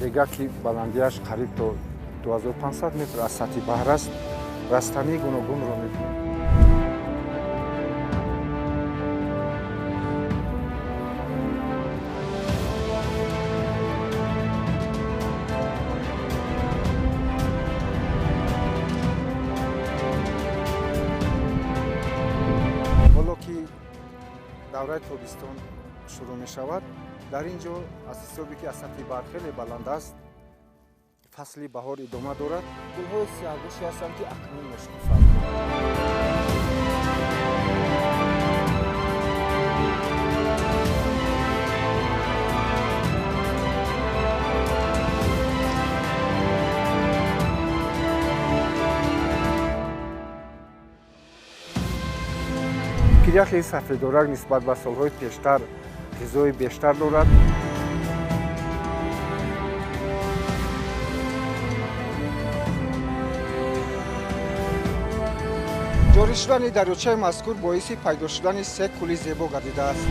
рега, ки баландияш қариб то 2500 метр аз сатҳи баҳр аст, растании гуногунро мебинем. ҳоло ки давраи тобистон шурӯъ мешавад, дар ин ҷо аз ҳисоби ки аз сатҳи баҳр хеле баланд аст, фасли баҳор идома дорад. Гулҳои сиёҳгӯшӣ ҳастанд, ки акнун мешукуфанд. Киряхи сафедорак нисбат ба солҳои пештар ғизои бештар дорад. ҷорӣ шудани дарёчаи мазкур боиси пайдо шудани се кӯли зебо гардидааст.